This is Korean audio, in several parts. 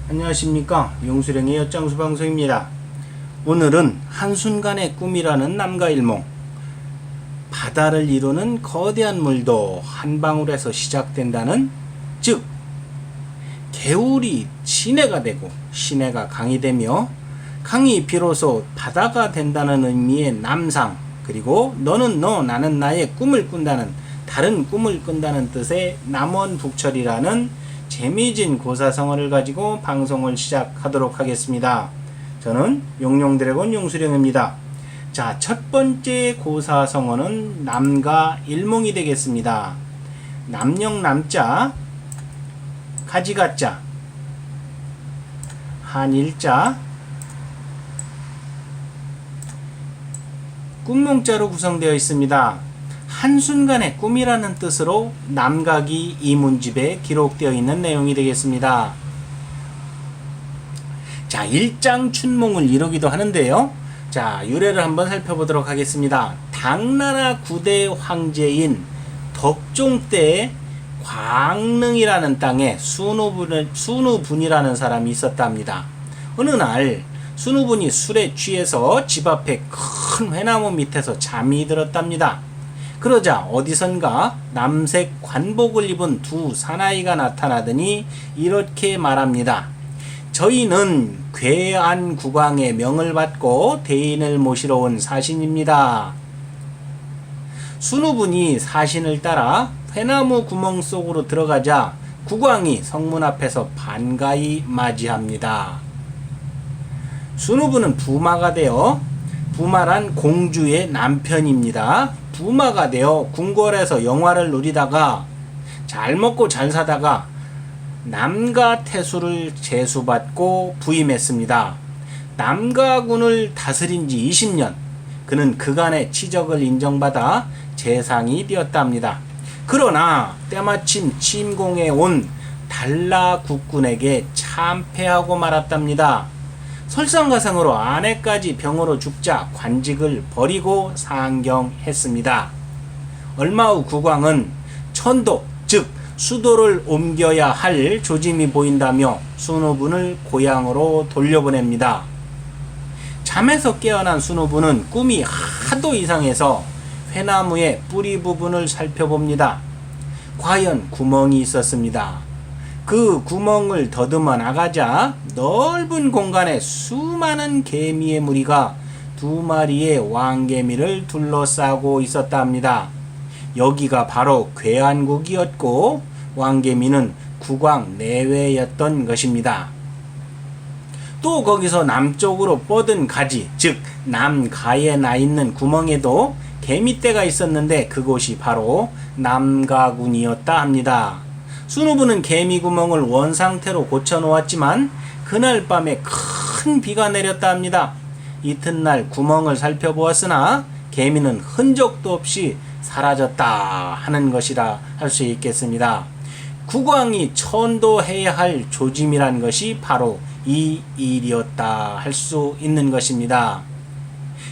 안녕하십니까, 용수령의 엿장수 방송입니다. 오늘은 한순간의 꿈이라는 남과 일몽, 바다를 이루는 거대한 물도 한 방울에서 시작된다는, 즉 개울이 시내가 되고 시내가 강이 되며 강이 비로소 바다가 된다는 의미의 남상, 그리고 너는 너 나는 나의 꿈을 꾼다는, 다른 꿈을 꾼다는 뜻의 남원북철이라는 재미진 고사성어를 가지고 방송을 시작하도록 하겠습니다. 저는 용용드래곤 용수령입니다. 자, 첫 번째 고사성어는 남과 일몽이 되겠습니다. 남령 남자, 가지가자, 한일자, 꿈몽자로 구성되어 있습니다. 한순간의 꿈이라는 뜻으로 남각이 이문집에 기록되어 있는 내용이 되겠습니다. 자, 일장춘몽을 이루기도 하는데요. 자, 유래를 한번 살펴보도록 하겠습니다. 당나라 9대 황제인 덕종 때 광릉이라는 땅에 순우분이라는 사람이 있었답니다. 어느 날 순우분이 술에 취해서 집 앞에 큰 회나무 밑에서 잠이 들었답니다. 그러자 어디선가 남색 관복을 입은 두 사나이가 나타나더니 이렇게 말합니다. 저희는 괴안국왕의 명을 받고 대인을 모시러 온 사신입니다. 순우분이 사신을 따라 회나무 구멍 속으로 들어가자 국왕이 성문 앞에서 반가이 맞이합니다. 순우분은 부마가 되어, 부마란 공주의 남편입니다. 부마가 되어 궁궐에서 영화를 누리다가 잘 먹고 잘 사다가 남가 태수를 제수받고 부임했습니다. 남가군을 다스린 지 20년, 그는 그간의 치적을 인정받아 재상이 되었답니다. 그러나 때마침 침공에 온 달라 국군에게 참패하고 말았답니다. 설상가상으로 아내까지 병으로 죽자 관직을 버리고 상경했습니다. 얼마 후 국왕은 천도, 즉 수도를 옮겨야 할 조짐이 보인다며 순우분을 고향으로 돌려보냅니다. 잠에서 깨어난 순우분은 꿈이 하도 이상해서 회나무의 뿌리 부분을 살펴봅니다. 과연 구멍이 있었습니다. 그 구멍을 더듬어 나가자 넓은 공간에 수많은 개미의 무리가 두 마리의 왕개미를 둘러싸고 있었답니다. 여기가 바로 괴안국이었고 왕개미는 국왕 내외였던 것입니다. 또 거기서 남쪽으로 뻗은 가지, 즉 남가에 나 있는 구멍에도 개미떼가 있었는데 그곳이 바로 남가군이었다 합니다. 순우분은 개미구멍을 원상태로 고쳐놓았지만 그날 밤에 큰 비가 내렸다 합니다. 이튿날 구멍을 살펴보았으나 개미는 흔적도 없이 사라졌다 하는 것이라 할 수 있겠습니다. 국왕이 천도해야 할 조짐이란 것이 바로 이 일이었다 할 수 있는 것입니다.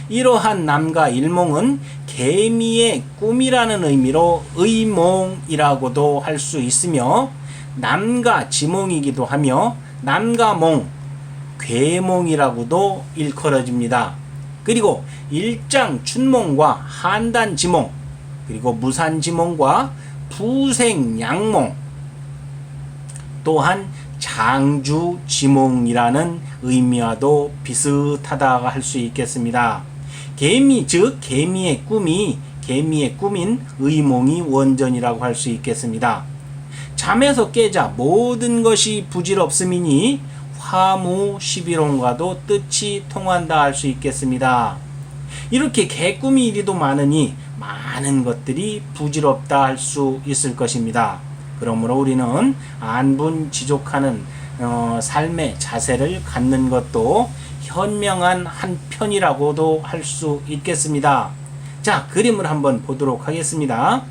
이러한 남과 일몽은 개미의 꿈이라는 의미로 의몽이라고도 할 수 있으며 남과 지몽이기도 하며 남과몽, 괴몽이라고도 일컬어집니다. 그리고 일장춘몽과 한단지몽, 그리고 무산지몽과 부생양몽, 또한 장주지몽이라는 의미와도 비슷하다 할 수 있겠습니다. 개미, 즉 개미의 꿈이 개미의 꿈인 의몽이 원전이라고 할 수 있겠습니다. 잠에서 깨자 모든 것이 부질없음이니 화무 11호과도 뜻이 통한다 할 수 있겠습니다. 이렇게 개꿈이 이리도 많으니 많은 것들이 부질없다 할 수 있을 것입니다. 그러므로 우리는 안분지족하는 삶의 자세를 갖는 것도 현명한 한편이라고도 할 수 있겠습니다. 자, 그림을 한번 보도록 하겠습니다.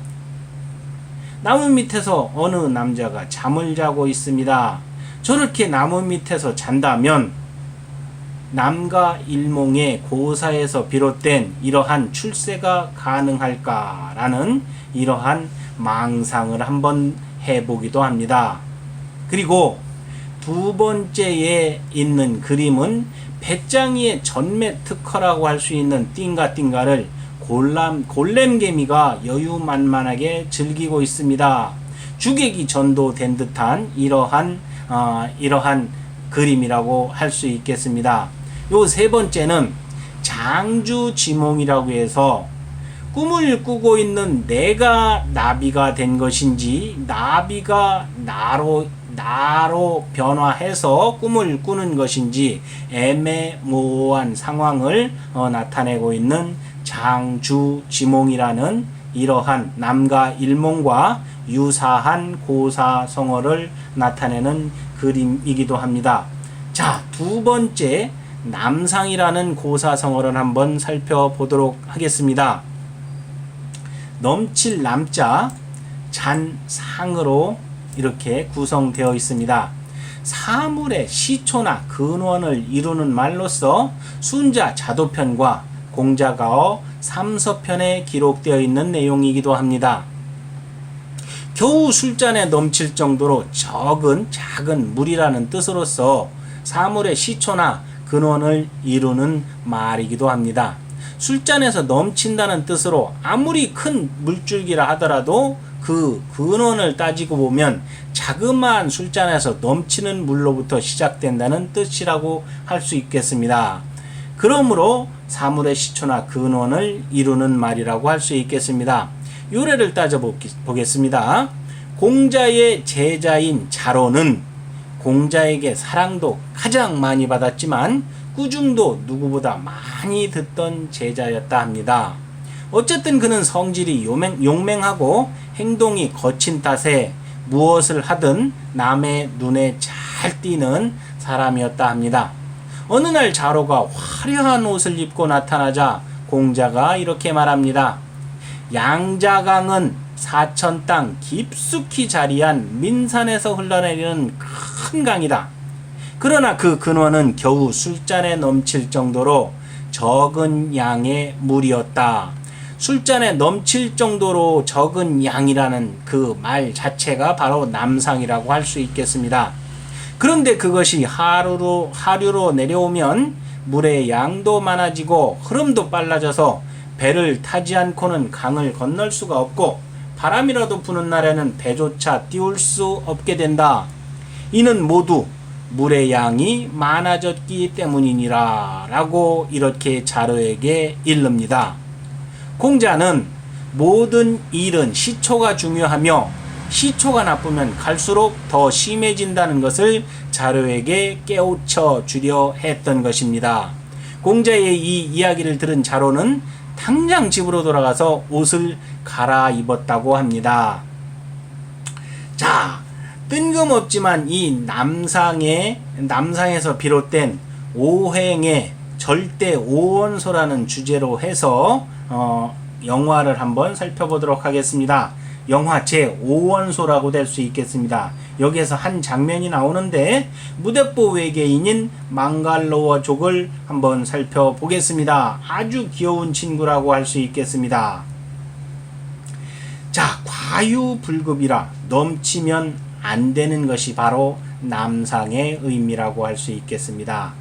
나무 밑에서 어느 남자가 잠을 자고 있습니다. 저렇게 나무 밑에서 잔다면 남과 일몽의 고사에서 비롯된 이러한 출세가 가능할까라는 이러한 망상을 한번 해보기도 합니다. 그리고 두 번째에 있는 그림은 배짱이의 전매 특허라고 할 수 있는 띵가띵가를 골렘개미가 여유만만하게 즐기고 있습니다. 주객이 전도된 듯한 이러한 그림이라고 할 수 있겠습니다. 요 세 번째는 장주지몽이라고 해서 꿈을 꾸고 있는 내가 나비가 된 것인지 나비가 나로 변화해서 꿈을 꾸는 것인지 애매모호한 상황을 나타내고 있는 장주지몽이라는 이러한 남가 일몽과 유사한 고사성어를 나타내는 그림이기도 합니다. 자, 두 번째 남상이라는 고사성어를 한번 살펴보도록 하겠습니다. 넘칠 남자 잔상으로 이렇게 구성되어 있습니다. 사물의 시초나 근원을 이루는 말로서 순자 자도편과 공자가어 삼서편에 기록되어 있는 내용이기도 합니다. 겨우 술잔에 넘칠 정도로 작은 물이라는 뜻으로서 사물의 시초나 근원을 이루는 말이기도 합니다. 술잔에서 넘친다는 뜻으로 아무리 큰 물줄기라 하더라도 그 근원을 따지고 보면 자그마한 술잔에서 넘치는 물로부터 시작된다는 뜻이라고 할 수 있겠습니다. 그러므로 사물의 시초나 근원을 이루는 말이라고 할 수 있겠습니다. 요례를 따져보겠습니다. 공자의 제자인 자로는 공자에게 사랑도 가장 많이 받았지만 꾸중도 누구보다 많이 듣던 제자였다 합니다. 어쨌든 그는 성질이 용맹하고 행동이 거친 탓에 무엇을 하든 남의 눈에 잘 띄는 사람이었다 합니다. 어느 날 자로가 화려한 옷을 입고 나타나자 공자가 이렇게 말합니다. 양자강은 사천 땅 깊숙이 자리한 민산에서 흘러내리는 큰 강이다. 그러나 그 근원은 겨우 술잔에 넘칠 정도로 적은 양의 물이었다. 술잔에 넘칠 정도로 적은 양이라는 그 말 자체가 바로 남상이라고 할 수 있겠습니다. 그런데 그것이 하류로 내려오면 물의 양도 많아지고 흐름도 빨라져서 배를 타지 않고는 강을 건널 수가 없고 바람이라도 부는 날에는 배조차 띄울 수 없게 된다. 이는 모두 물의 양이 많아졌기 때문이니라 라고 이렇게 자로에게 일릅니다. 공자는 모든 일은 시초가 중요하며 시초가 나쁘면 갈수록 더 심해진다는 것을 자로에게 깨우쳐 주려 했던 것입니다. 공자의 이 이야기를 들은 자로는 당장 집으로 돌아가서 옷을 갈아입었다고 합니다. 자, 뜬금없지만 이 남상에서 비롯된 오행의 절대 오원소라는 주제로 해서 영화를 한번 살펴보도록 하겠습니다. 영화 제5원소라고 될 수 있겠습니다. 여기에서 한 장면이 나오는데 무대뽀 외계인인 망갈로워족을 한번 살펴보겠습니다. 아주 귀여운 친구라고 할 수 있겠습니다. 자, 과유불급이라 넘치면 안 되는 것이 바로 남상의 의미라고 할 수 있겠습니다.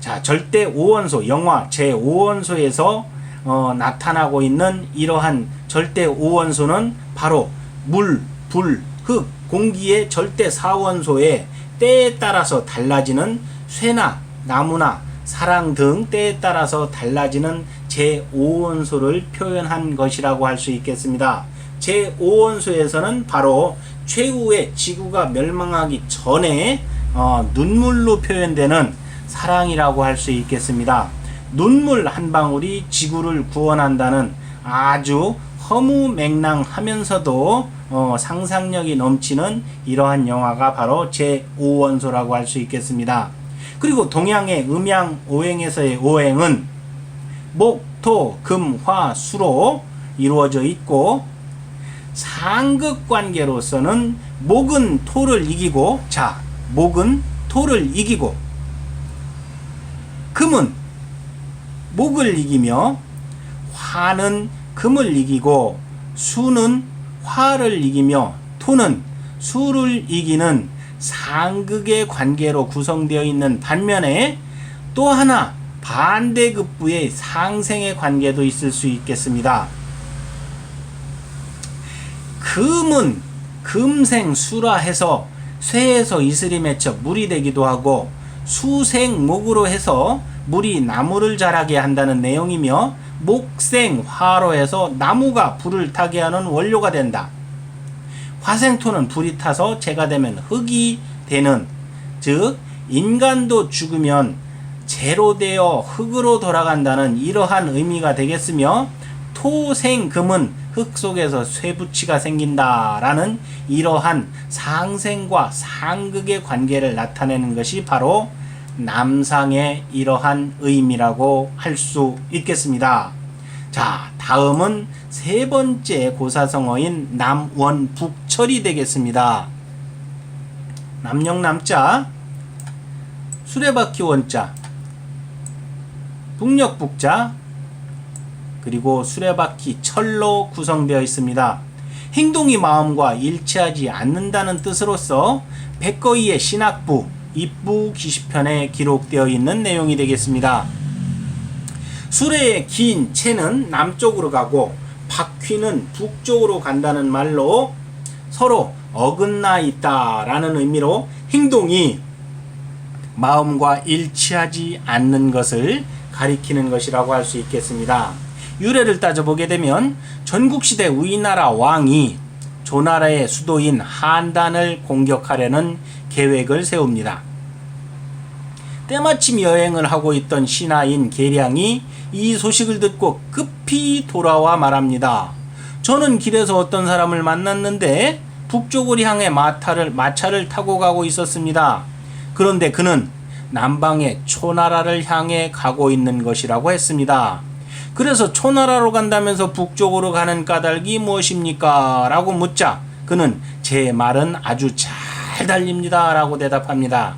자, 절대 오원소, 영화 제5원소에서 나타나고 있는 이러한 절대 오원소는 바로 물, 불, 흙, 공기의 절대 사원소에 때에 따라서 달라지는 쇠나 나무나 사랑 등 때에 따라서 달라지는 제5원소를 표현한 것이라고 할 수 있겠습니다. 제5원소에서는 바로 최후의 지구가 멸망하기 전에 눈물로 표현되는 사랑이라고 할 수 있겠습니다. 눈물 한 방울이 지구를 구원한다는 아주 허무맹랑하면서도 상상력이 넘치는 이러한 영화가 바로 제5원소라고 할 수 있겠습니다. 그리고 동양의 음양 오행에서의 오행은 목, 토, 금, 화, 수로 이루어져 있고 상극관계로서는 목은 토를 이기고 목은 토를 이기고 금은 목을 이기며 화는 금을 이기고 수는 화를 이기며 토는 수를 이기는 상극의 관계로 구성되어 있는 반면에 또 하나 반대급부의 상생의 관계도 있을 수 있겠습니다. 금은 금생수라 해서 쇠에서 이슬이 맺혀 물이 되기도 하고 수생목으로 해서 물이 나무를 자라게 한다는 내용이며 목생화로 해서 나무가 불을 타게 하는 원료가 된다. 화생토는 불이 타서 재가 되면 흙이 되는, 즉 인간도 죽으면 재로 되어 흙으로 돌아간다는 이러한 의미가 되겠으며, 토생금은 흙 속에서 쇠붙이가 생긴다라는 이러한 상생과 상극의 관계를 나타내는 것이 바로 남상의 이러한 의미라고 할 수 있겠습니다. 자, 다음은 세 번째 고사성어인 남원북철이 되겠습니다. 남영남자, 수레바퀴 원자, 북녘북자, 그리고 수레바퀴 철로 구성되어 있습니다. 행동이 마음과 일치하지 않는다는 뜻으로서 백거이의 신학부 입부 기시편에 기록되어 있는 내용이 되겠습니다. 수레의 긴 채는 남쪽으로 가고 바퀴는 북쪽으로 간다는 말로 서로 어긋나 있다라는 의미로 행동이 마음과 일치하지 않는 것을 가리키는 것이라고 할 수 있겠습니다. 유래를 따져보게 되면 전국시대 우리나라 왕이 조나라의 수도인 한단을 공격하려는 계획을 세웁니다. 때마침 여행을 하고 있던 신하인 계량이 이 소식을 듣고 급히 돌아와 말합니다. 저는 길에서 어떤 사람을 만났는데 북쪽을 향해 마차를 타고 가고 있었습니다. 그런데 그는 남방의 초나라를 향해 가고 있는 것이라고 했습니다. 그래서 초나라로 간다면서 북쪽으로 가는 까닭이 무엇입니까? 라고 묻자 그는 제 말은 아주 잘 달립니다 라고 대답합니다.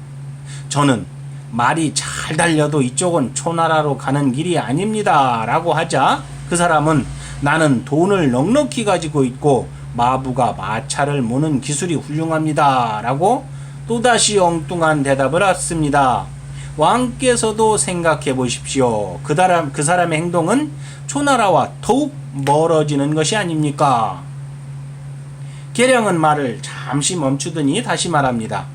저는 말이 잘 달려도 이쪽은 초나라로 가는 길이 아닙니다 라고 하자 그 사람은 나는 돈을 넉넉히 가지고 있고 마부가 마차를 모는 기술이 훌륭합니다 라고 또다시 엉뚱한 대답을 했습니다. 왕께서도 생각해 보십시오. 그 사람의 행동은 초나라와 더욱 멀어지는 것이 아닙니까? 계량은 말을 잠시 멈추더니 다시 말합니다.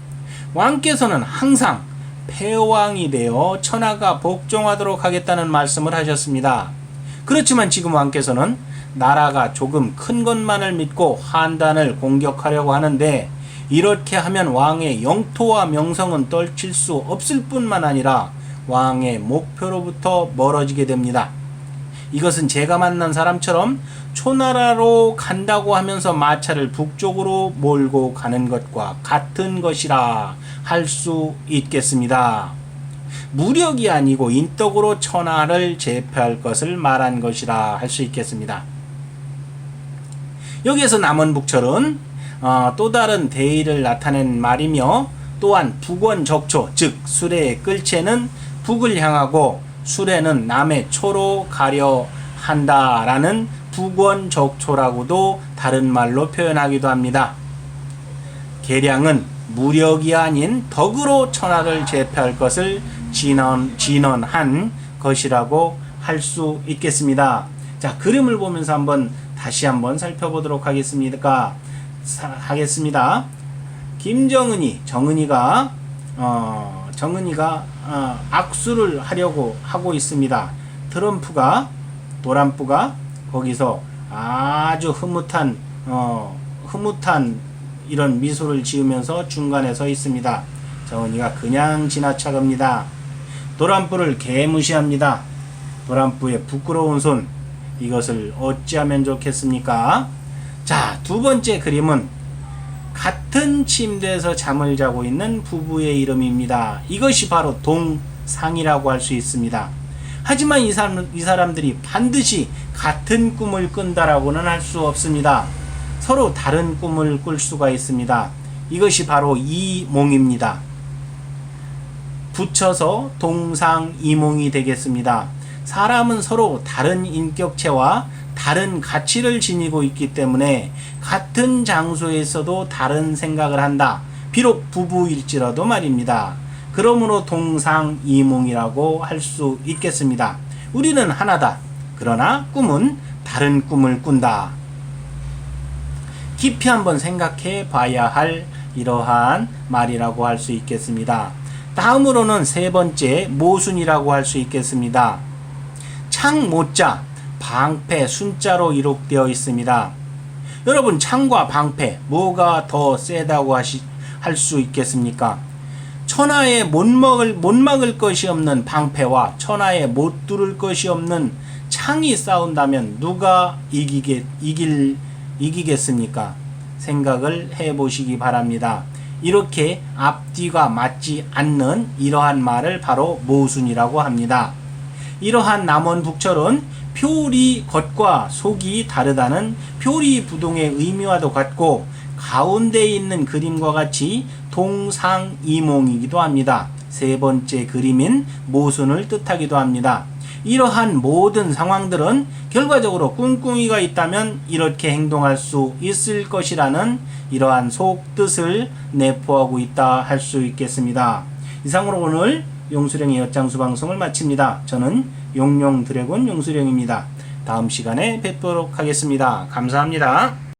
왕께서는 항상 패왕이 되어 천하가 복종하도록 하겠다는 말씀을 하셨습니다. 그렇지만 지금 왕께서는 나라가 조금 큰 것만을 믿고 한단을 공격하려고 하는데 이렇게 하면 왕의 영토와 명성은 떨칠 수 없을 뿐만 아니라 왕의 목표로부터 멀어지게 됩니다. 이것은 제가 만난 사람처럼 초나라로 간다고 하면서 마차를 북쪽으로 몰고 가는 것과 같은 것이라 할 수 있겠습니다. 무력이 아니고 인덕으로 천하를 제패할 것을 말한 것이라 할 수 있겠습니다. 여기에서 남원북철은 또 다른 대의를 나타낸 말이며 또한 북원적초, 즉 수레의 끌채는 북을 향하고 수레는 남의 초로 가려 한다라는 북원적초라고도 다른 말로 표현하기도 합니다. 계량은 무력이 아닌 덕으로 천하를 제패할 것을 진언한 것이라고 할 수 있겠습니다. 자, 그림을 보면서 다시 한번 살펴보도록 하겠습니다. 정은이가 악수를 하려고 하고 있습니다. 도란프가 거기서 아주 흐뭇한 이런 미소를 지으면서 중간에 서 있습니다. 정은이가 그냥 지나쳐갑니다. 도란프를 개무시합니다. 도란프의 부끄러운 손, 이것을 어찌하면 좋겠습니까? 자, 두 번째 그림은 같은 침대에서 잠을 자고 있는 부부의 이름입니다. 이것이 바로 동상이라고 할 수 있습니다. 하지만 이 사람들이 반드시 같은 꿈을 꾼다라고는 할 수 없습니다. 서로 다른 꿈을 꿀 수가 있습니다. 이것이 바로 이몽입니다. 붙여서 동상이몽이 되겠습니다. 사람은 서로 다른 인격체와 다른 가치를 지니고 있기 때문에 같은 장소에서도 다른 생각을 한다. 비록 부부일지라도 말입니다. 그러므로 동상이몽이라고 할 수 있겠습니다. 우리는 하나다. 그러나 꿈은 다른 꿈을 꾼다. 깊이 한번 생각해 봐야 할 이러한 말이라고 할 수 있겠습니다. 다음으로는 세 번째 모순이라고 할 수 있겠습니다. 창 모자 방패 순자로 이룩되어 있습니다. 여러분, 창과 방패 뭐가 더 세다고 할 수 있겠습니까? 천하에 못 막을 것이 없는 방패와 천하에 못 뚫을 것이 없는 창이 싸운다면 누가 이기겠습니까? 생각을 해보시기 바랍니다. 이렇게 앞뒤가 맞지 않는 이러한 말을 바로 모순이라고 합니다. 이러한 남원북철은 표리 겉과 속이 다르다는 표리부동의 의미와도 같고 가운데에 있는 그림과 같이 동상이몽이기도 합니다. 세 번째 그림인 모순을 뜻하기도 합니다. 이러한 모든 상황들은 결과적으로 꿍꿍이가 있다면 이렇게 행동할 수 있을 것이라는 이러한 속뜻을 내포하고 있다 할 수 있겠습니다. 이상으로 오늘 용수령의 엿장수 방송을 마칩니다. 저는 용용드래곤 용수령입니다. 다음 시간에 뵙도록 하겠습니다. 감사합니다.